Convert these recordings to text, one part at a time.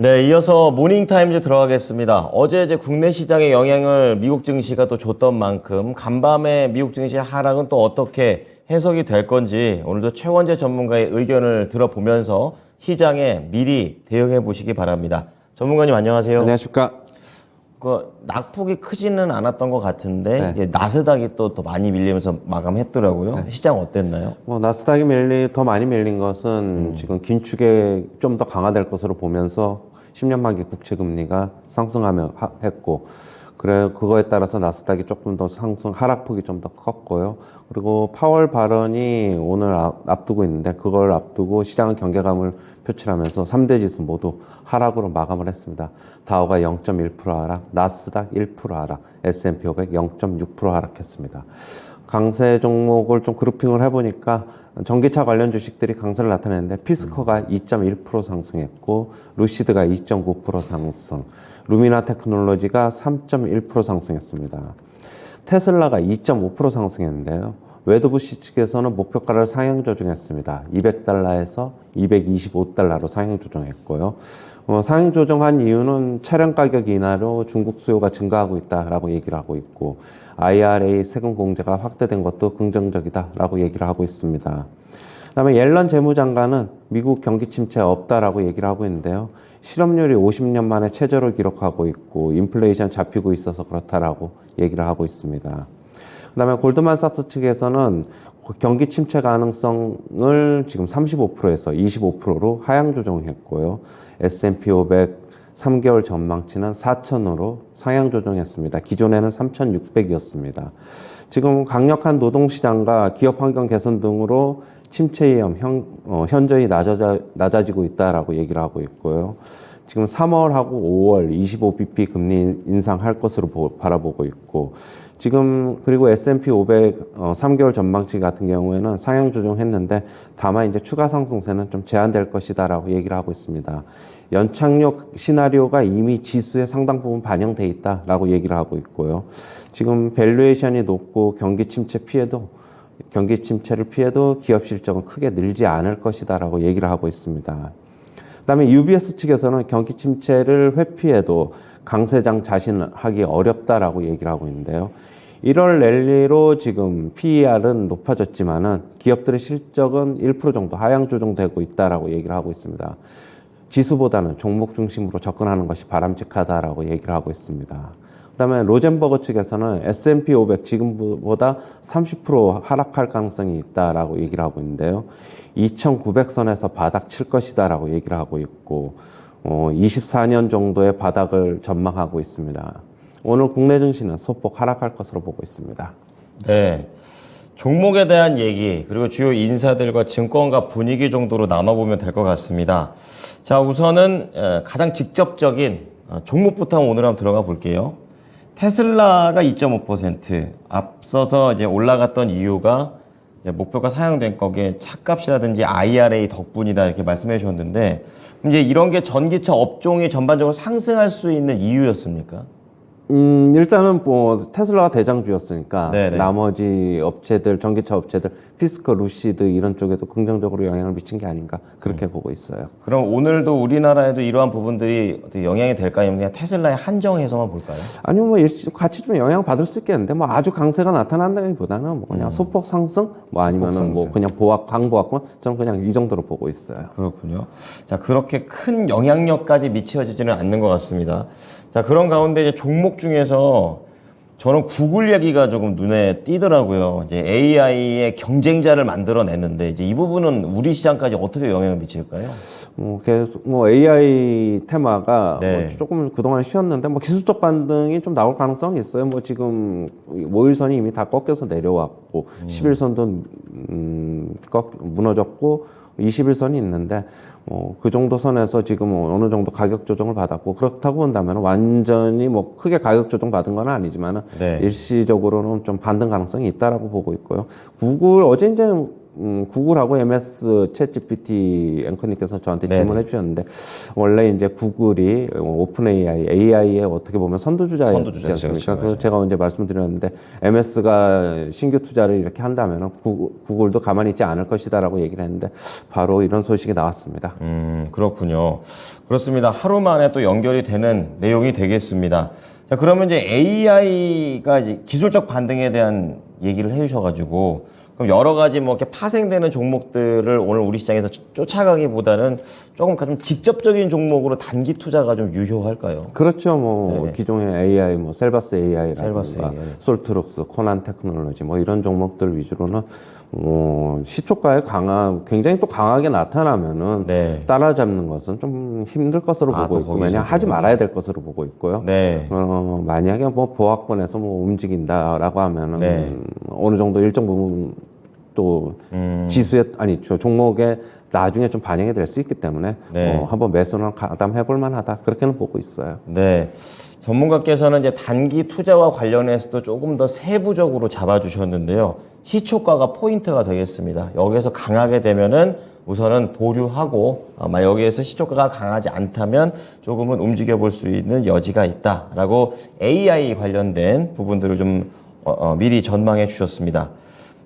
네, 이어서 모닝타임즈 들어가겠습니다. 어제 이제 국내 시장에 영향을 미국 증시가 또 줬던 만큼 간밤에 미국 증시의 하락은 또 어떻게 해석이 될 건지 오늘도 최원재 전문가의 의견을 들어보면서 시장에 미리 대응해 보시기 바랍니다. 전문가님 안녕하세요. 안녕하십니까. 낙폭이 크지는 않았던 것 같은데 네. 이게 나스닥이 또 더 많이 밀리면서 마감했더라고요. 네. 시장 어땠나요? 나스닥이 더 많이 밀린 것은 지금 긴축에 좀 더 강화될 것으로 보면서 10년 만기 국채 금리가 상승하며 했고, 그거에 따라서 나스닥이 조금 더 하락폭이 좀 더 컸고요. 그리고 파월 발언이 오늘 앞두고 있는데, 그걸 앞두고 시장은 경계감을 표출하면서 3대 지수 모두 하락으로 마감을 했습니다. 다우가 0.1% 하락, 나스닥 1% 하락, S&P 500 0.6% 하락했습니다. 강세 종목을 좀 그룹핑을 해보니까 전기차 관련 주식들이 강세를 나타냈는데 피스커가 2.1% 상승했고 루시드가 2.9% 상승, 루미나 테크놀로지가 3.1% 상승했습니다. 테슬라가 2.5% 상승했는데요. 웨드부시 측에서는 목표가를 상향 조정했습니다. 200달러에서 225달러로 상향 조정했고요. 상향 조정한 이유는 차량 가격 인하로 중국 수요가 증가하고 있다라고 얘기를 하고 있고, IRA 세금 공제가 확대된 것도 긍정적이다라고 얘기를 하고 있습니다. 그다음에 옐런 재무장관은 미국 경기 침체 없다라고 얘기를 하고 있는데요. 실업률이 50년 만에 최저를 기록하고 있고 인플레이션 잡히고 있어서 그렇다라고 얘기를 하고 있습니다. 그다음에 골드만삭스 측에서는 경기 침체 가능성을 지금 35%에서 25%로 하향 조정했고요. S&P 500 3개월 전망치는 4,000으로 상향 조정했습니다. 기존에는 3,600이었습니다. 지금 강력한 노동시장과 기업 환경 개선 등으로 침체 위험 현저히 낮아지고 있다라고 얘기를 하고 있고요. 지금 3월하고 5월 25bp 금리 인상할 것으로 바라보고 있고, 지금 그리고 S&P 500 3개월 전망치 같은 경우에는 상향 조정했는데 다만 이제 추가 상승세는 좀 제한될 것이다라고 얘기를 하고 있습니다. 연착륙 시나리오가 이미 지수에 상당 부분 반영돼 있다라고 얘기를 하고 있고요. 지금 밸류에이션이 높고 경기 침체를 피해도 기업 실적은 크게 늘지 않을 것이다라고 얘기를 하고 있습니다. 그다음에 UBS 측에서는 경기 침체를 회피해도 강세장 자신하기 어렵다라고 얘기를 하고 있는데요. 1월 랠리로 지금 PER은 높아졌지만은 기업들의 실적은 1% 정도 하향 조정되고 있다라고 얘기를 하고 있습니다. 지수보다는 종목 중심으로 접근하는 것이 바람직하다라고 얘기를 하고 있습니다. 그다음에 로젠버그 측에서는 S&P 500 지금보다 30% 하락할 가능성이 있다라고 얘기를 하고 있는데요. 2,900선에서 바닥 칠 것이다라고 얘기를 하고 있고, 24년 정도의 바닥을 전망하고 있습니다. 오늘 국내 증시는 소폭 하락할 것으로 보고 있습니다. 네. 종목에 대한 얘기, 그리고 주요 인사들과 증권가 분위기 정도로 나눠보면 될 것 같습니다. 자, 우선은 가장 직접적인 종목부터 오늘 한번 들어가 볼게요. 테슬라가 2.5%, 앞서서 이제 올라갔던 이유가 이제 목표가 상향된 거기에 차값이라든지 IRA 덕분이다 이렇게 말씀해 주셨는데, 이제 이런 게 전기차 업종이 전반적으로 상승할 수 있는 이유였습니까? 일단은 테슬라가 대장주였으니까 네네. 나머지 업체들, 전기차 업체들, 피스커, 루시드 이런 쪽에도 긍정적으로 영향을 미친 게 아닌가 그렇게 보고 있어요. 그럼 오늘도 우리나라에도 이러한 부분들이 어떻게 영향이 될까요? 아니면 그냥 테슬라에 한정해서만 볼까요? 아니면 같이 좀 영향 받을 수 있겠는데 아주 강세가 나타난다기보다는 그냥 소폭 상승 아니면은 그냥 강보합권 저는 그냥 이 정도로 보고 있어요. 그렇군요. 자, 그렇게 큰 영향력까지 미쳐지지는 않는 것 같습니다. 자, 그런 가운데 이제 종목 중에서 저는 구글 얘기가 조금 눈에 띄더라고요. 이제 AI의 경쟁자를 만들어냈는데 이제 이 부분은 우리 시장까지 어떻게 영향을 미칠까요? 계속 AI 테마가 네. 조금 그동안 쉬었는데 기술적 반등이 좀 나올 가능성이 있어요. 지금 5일선이 이미 다 꺾여서 내려왔고 11선도 무너졌고 21선이 있는데 그 정도 선에서 지금 어느 정도 가격 조정을 받았고, 그렇다고 본다면 완전히 크게 가격 조정 받은 건 아니지만 네. 일시적으로는 좀 반등 가능성이 있다라고 보고 있고요. 구글 어제 이제 구글하고 MS 챗GPT 앵커님께서 저한테 질문해 주셨는데 원래 이제 구글이 오픈 AI에 어떻게 보면 선두주자였지 않습니까? 그렇죠. 그래서 제가 언제 말씀드렸는데 MS가 신규 투자를 이렇게 한다면 구글도 가만히 있지 않을 것이다라고 얘기를 했는데 바로 이런 소식이 나왔습니다. 그렇군요. 그렇습니다. 하루 만에 또 연결이 되는 내용이 되겠습니다. 자, 그러면 이제 AI가 이제 기술적 반등에 대한 얘기를 해주셔가지고, 그럼 여러 가지 뭐 이렇게 파생되는 종목들을 오늘 우리 시장에서 쫓아가기보다는 조금 좀 직접적인 종목으로 단기 투자가 좀 유효할까요? 그렇죠. 뭐 네네. 기존의 AI, 뭐 셀바스 AI라든가 셀바스 AI. 솔트록스, 코난 테크놀로지 뭐 이런 종목들 위주로는 시초가에 굉장히 또 강하게 나타나면은 네. 따라잡는 것은 좀 힘들 것으로 보고 또 있고 거기서 왜냐 하지 말아야 될 것으로 보고 있고요. 네. 만약에 뭐 보합권에서 뭐 움직인다라고 하면은 네. 어느 정도 일정 부분 또 지수에 종목에 나중에 좀 반영이 될 수 있기 때문에 네. 한번 매수는 가담해 볼 만하다 그렇게는 보고 있어요. 네. 전문가께서는 이제 단기 투자와 관련해서도 조금 더 세부적으로 잡아주셨는데요. 시초가가 포인트가 되겠습니다. 여기서 강하게 되면은 우선은 보류하고 아마 여기에서 시초가가 강하지 않다면 조금은 움직여 볼 수 있는 여지가 있다라고 AI 관련된 부분들을 좀 미리 전망해 주셨습니다.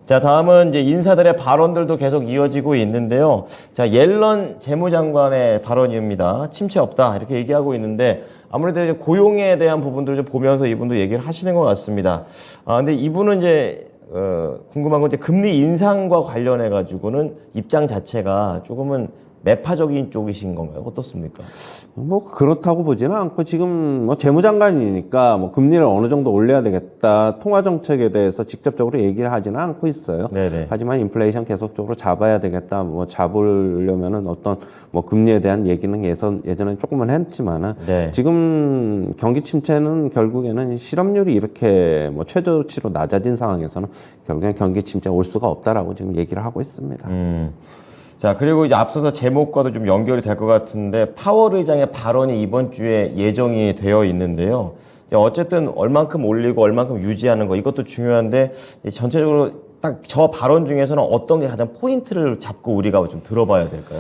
자, 다음은 이제 인사들의 발언들도 계속 이어지고 있는데요. 자, 옐런 재무장관의 발언입니다. 침체 없다. 이렇게 얘기하고 있는데 아무래도 이제 고용에 대한 부분들을 좀 보면서 이분도 얘기를 하시는 것 같습니다. 근데 이분은 이제, 궁금한 건 이제 금리 인상과 관련해가지고는 입장 자체가 조금은 매파적인 쪽이신 건가요? 어떻습니까? 뭐 그렇다고 보지는 않고 지금 뭐 재무장관이니까 뭐 금리를 어느 정도 올려야 되겠다 통화 정책에 대해서 직접적으로 얘기를 하지는 않고 있어요. 네네. 하지만 인플레이션 계속적으로 잡아야 되겠다. 뭐 잡으려면은 어떤 뭐 금리에 대한 얘기는 예전에 조금은 했지만은 네. 지금 경기 침체는 결국에는 실업률이 이렇게 뭐 최저치로 낮아진 상황에서는 결국엔 경기 침체 올 수가 없다라고 지금 얘기를 하고 있습니다. 자, 그리고 이제 앞서서 제목과도 좀 연결이 될 것 같은데 파월 의장의 발언이 이번 주에 예정이 되어 있는데요. 어쨌든 얼만큼 올리고 얼만큼 유지하는 거 이것도 중요한데 전체적으로 딱 저 발언 중에서는 어떤 게 가장 포인트를 잡고 우리가 좀 들어봐야 될까요?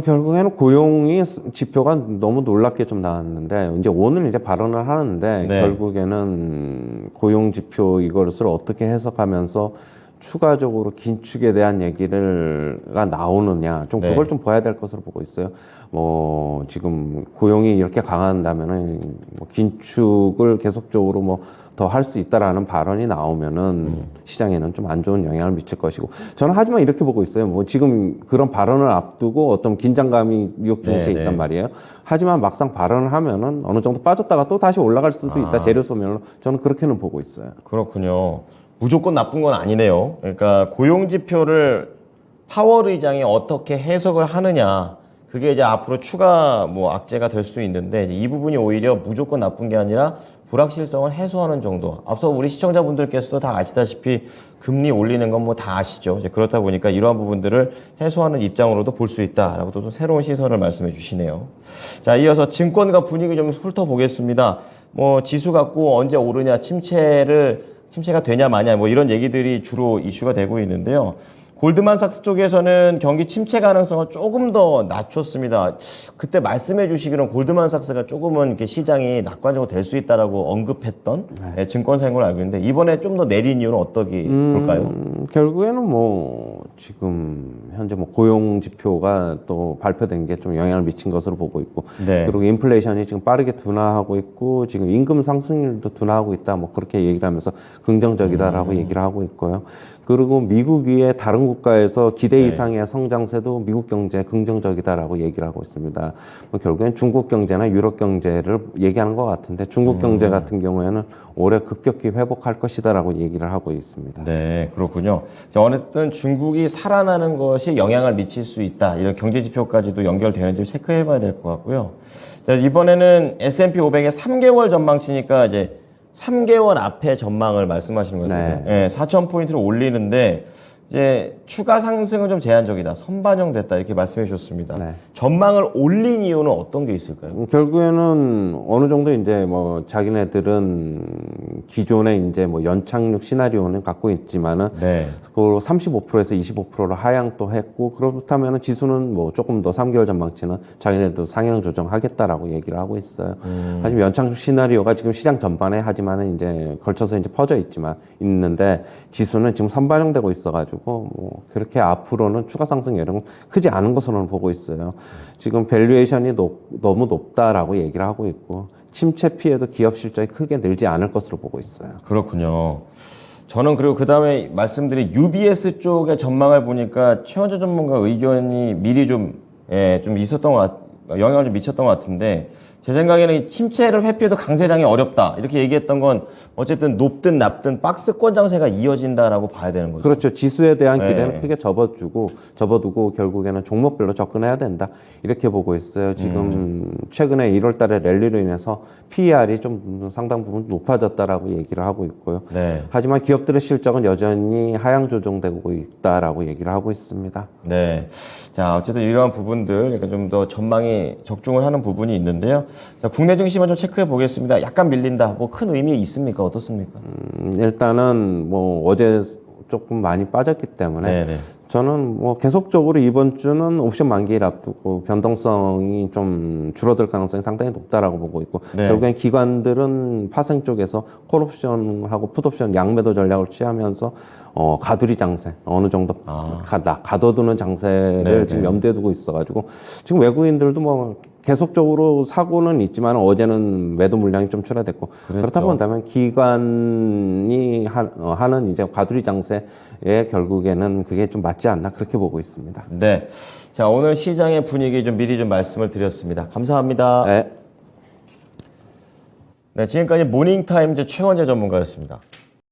결국에는 고용이 지표가 너무 놀랍게 좀 나왔는데, 이제 오늘 이제 발언을 하는데, 네. 결국에는 고용 지표 이것을 어떻게 해석하면서 추가적으로 긴축에 대한 얘기가 나오느냐, 좀 네. 그걸 좀 봐야 될 것으로 보고 있어요. 뭐, 지금 고용이 이렇게 강한다면은, 뭐 긴축을 계속적으로 뭐, 더 할 수 있다라는 발언이 나오면은 시장에는 좀 안 좋은 영향을 미칠 것이고 저는 하지만 이렇게 보고 있어요. 뭐 지금 그런 발언을 앞두고 어떤 긴장감이 뉴욕 증시에 네, 있단 네. 말이에요. 하지만 막상 발언을 하면은 어느 정도 빠졌다가 또 다시 올라갈 수도 있다. 재료 소멸로 저는 그렇게는 보고 있어요. 그렇군요. 무조건 나쁜 건 아니네요. 그러니까 고용 지표를 파월 의장이 어떻게 해석을 하느냐. 그게 이제 앞으로 추가 뭐 악재가 될 수 있는데 이제 이 부분이 오히려 무조건 나쁜 게 아니라 불확실성을 해소하는 정도. 앞서 우리 시청자분들께서도 다 아시다시피 금리 올리는 건 뭐 다 아시죠. 이제 그렇다 보니까 이러한 부분들을 해소하는 입장으로도 볼 수 있다라고 또 새로운 시선을 말씀해 주시네요. 자, 이어서 증권가 분위기 좀 훑어보겠습니다. 뭐 지수 갖고 언제 오르냐, 침체가 되냐 마냐 뭐 이런 얘기들이 주로 이슈가 되고 있는데요. 골드만삭스 쪽에서는 경기 침체 가능성을 조금 더 낮췄습니다. 그때 말씀해 주시기로는 골드만삭스가 조금은 이렇게 시장이 낙관적으로 될 수 있다라고 언급했던 증권사인 걸로 알고 있는데 이번에 좀 더 내린 이유는 어떻게 볼까요? 결국에는 뭐 지금 현재 뭐 고용 지표가 또 발표된 게 좀 영향을 미친 것으로 보고 있고 네. 그리고 인플레이션이 지금 빠르게 둔화하고 있고 지금 임금 상승률도 둔화하고 있다 뭐 그렇게 얘기를 하면서 긍정적이다라고 얘기를 하고 있고요. 그리고 미국 위에 다른 국가에서 기대 이상의 성장세도 미국 경제에 긍정적이다라고 얘기를 하고 있습니다. 뭐 결국엔 중국 경제나 유럽 경제를 얘기하는 것 같은데 중국 경제 같은 경우에는 올해 급격히 회복할 것이다라고 얘기를 하고 있습니다. 네, 그렇군요. 자, 어쨌든 중국이 살아나는 것이 영향을 미칠 수 있다. 이런 경제 지표까지도 연결되는지 체크해 봐야 될 것 같고요. 자, 이번에는 S&P 500의 3개월 전망치니까 이제 3개월 앞에 전망을 말씀하시는 거죠. 네. 네, 4,000포인트를 올리는데 이제 추가 상승은 좀 제한적이다. 선반영됐다. 이렇게 말씀해 주셨습니다. 네. 전망을 올린 이유는 어떤 게 있을까요? 결국에는 어느 정도 이제 뭐 자기네들은 기존에 이제 뭐 연착륙 시나리오는 갖고 있지만은 네. 그걸 35%에서 25%로 하향 또 했고 그렇다면은 지수는 뭐 조금 더 3개월 전망치는 자기네도 상향 조정하겠다라고 얘기를 하고 있어요. 하지만 연착륙 시나리오가 지금 시장 전반에 하지만은 이제 걸쳐서 이제 퍼져 있는데 지수는 지금 선반영되고 있어가지고 뭐 그렇게 앞으로는 추가 상승 여력은 크지 않은 것으로는 보고 있어요. 지금 밸류에이션이 너무 높다라고 얘기를 하고 있고 침체 피해도 기업 실적이 크게 늘지 않을 것으로 보고 있어요. 그렇군요. 저는 그리고 그 다음에 말씀드린 UBS 쪽의 전망을 보니까 최원재 전문가 의견이 미리 좀 있었던 영향을 좀 미쳤던 것 같은데 제 생각에는 이 침체를 회피해도 강세장이 어렵다 이렇게 얘기했던 건 어쨌든 높든 낮든 박스권 장세가 이어진다라고 봐야 되는 거죠. 그렇죠. 지수에 대한 기대는 네. 크게 접어두고 결국에는 종목별로 접근해야 된다. 이렇게 보고 있어요. 지금 최근에 1월 달에 랠리로 인해서 PER이 좀 상당 부분 높아졌다라고 얘기를 하고 있고요. 네. 하지만 기업들의 실적은 여전히 하향 조정되고 있다라고 얘기를 하고 있습니다. 네. 자, 어쨌든 이러한 부분들, 그러니까 좀 더 전망이 적중을 하는 부분이 있는데요. 자, 국내 증시만 좀 체크해 보겠습니다. 약간 밀린다. 뭐 큰 의미 있습니까? 어떻습니까? 일단은 뭐 어제 조금 많이 빠졌기 때문에 네네. 저는 뭐 계속적으로 이번 주는 옵션 만기일 앞두고 변동성이 좀 줄어들 가능성이 상당히 높다라고 보고 있고 네. 결국엔 기관들은 파생 쪽에서 콜옵션하고 풋옵션 양매도 전략을 취하면서 가두리 장세 어느 정도 가둬두는 장세를 네네. 지금 염두에 두고 있어가지고 지금 외국인들도 뭐 계속적으로 사고는 있지만 어제는 매도 물량이 좀 출하됐고 그렇다 본다면 기관이 하는 이제 가두리 장세에 결국에는 그게 좀 맞지 않나 그렇게 보고 있습니다. 네. 자, 오늘 시장의 분위기 좀 미리 좀 말씀을 드렸습니다. 감사합니다. 네. 네, 지금까지 모닝타임즈 최원재 전문가였습니다.